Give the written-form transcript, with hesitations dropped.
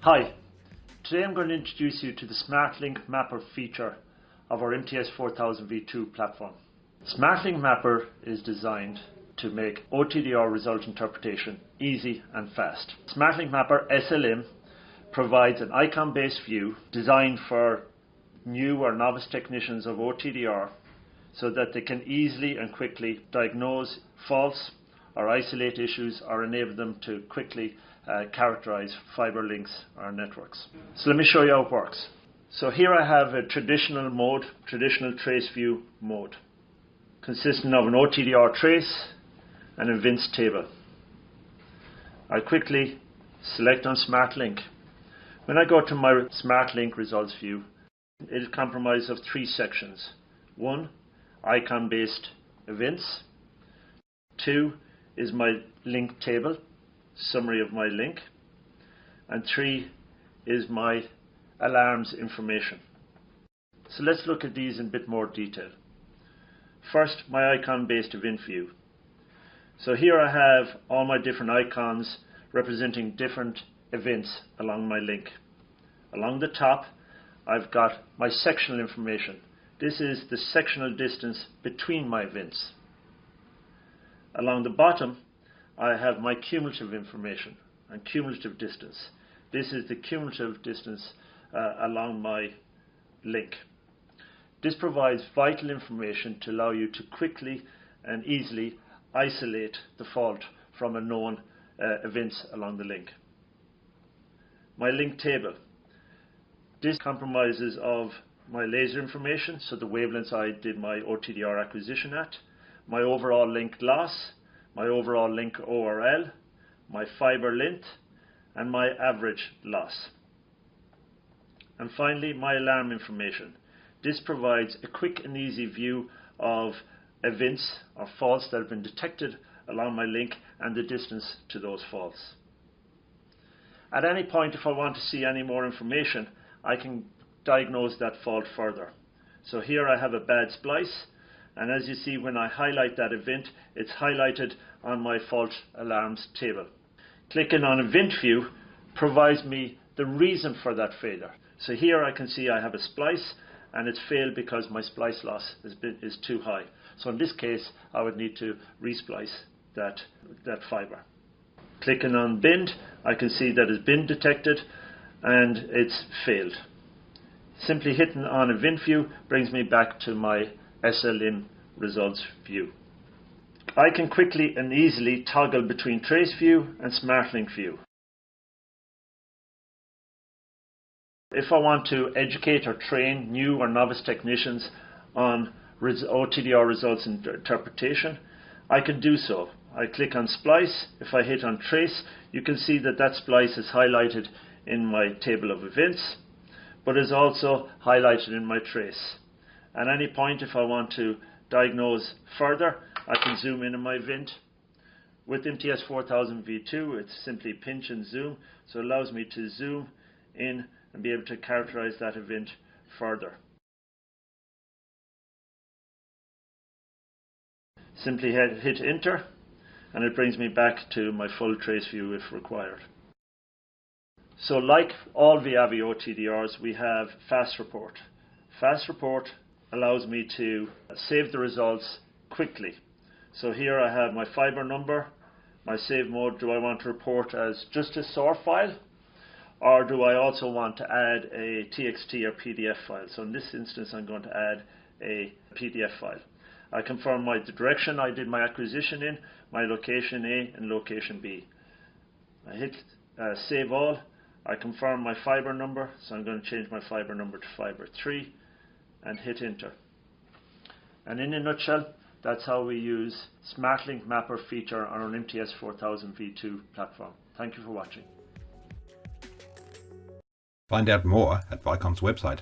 Hi, today I'm going to introduce you to the SmartLink Mapper feature of our MTS-4000 V2 platform. SmartLink Mapper is designed to make OTDR result interpretation easy and fast. SmartLink Mapper SLM provides an icon-based view designed for new or novice technicians of OTDR so that they can easily and quickly diagnose faults or isolate issues or enable them to quickly characterize fiber links or networks. So let me show you how it works. So here I have a traditional trace view mode, consisting of an OTDR trace and a VINs table. I quickly select on SmartLink. When I go to my SmartLink results view, it is comprised of three sections. 1, icon-based events. 2 is my link table, summary of my link. And 3 is my alarms information. So let's look at these in a bit more detail. First, my icon-based event view. So here I have all my different icons representing different events along my link. Along the top, I've got my sectional information. This is the sectional distance between my events. Along the bottom, I have my cumulative information and cumulative distance. This is the cumulative distance along my link. This provides vital information to allow you to quickly and easily isolate the fault from a known events along the link. My link table. This comprises of my laser information, so the wavelengths I did my OTDR acquisition at, my overall link loss, my overall link ORL, my fiber length, and my average loss. And finally, my alarm information. This provides a quick and easy view of events or faults that have been detected along my link and the distance to those faults. At any point, if I want to see any more information, I can diagnose that fault further. So here I have a bad splice, and as you see, when I highlight that event, it's highlighted on my fault alarms table. Clicking on event view provides me the reason for that failure. So here I can see I have a splice and it's failed because my splice loss is too high. So in this case, I would need to resplice that fiber. Clicking on bind, I can see that it's been detected and it's failed. Simply hitting on event view brings me back to my SLM results view. I can quickly and easily toggle between trace view and SmartLink view. If I want to educate or train new or novice technicians on OTDR results interpretation, I can do so. I click on Splice. If I hit on Trace, you can see that that splice is highlighted in my table of events, but is also highlighted in my trace. At any point, if I want to diagnose further, I can zoom in on my event. With MTS-4000 V2, it's simply pinch and zoom, so it allows me to zoom in and be able to characterize that event further. Simply hit enter, and it brings me back to my full trace view if required. So like all VIAVI OTDRs, we have Fast Report. Fast Report allows me to save the results quickly. So here I have my fiber number, my save mode. Do I want to report as just a SOAR file, or do I also want to add a TXT or PDF file? So in this instance, I'm going to add a PDF file. I confirm the direction I did my acquisition in, my location A and location B. I hit save all. I confirm my fiber number, so I'm going to change my fiber number to fiber 3 and hit enter. And in a nutshell, that's how we use SmartLink Mapper feature on our MTS-4000 V2 platform. Thank you for watching. Find out more at Vicom's website.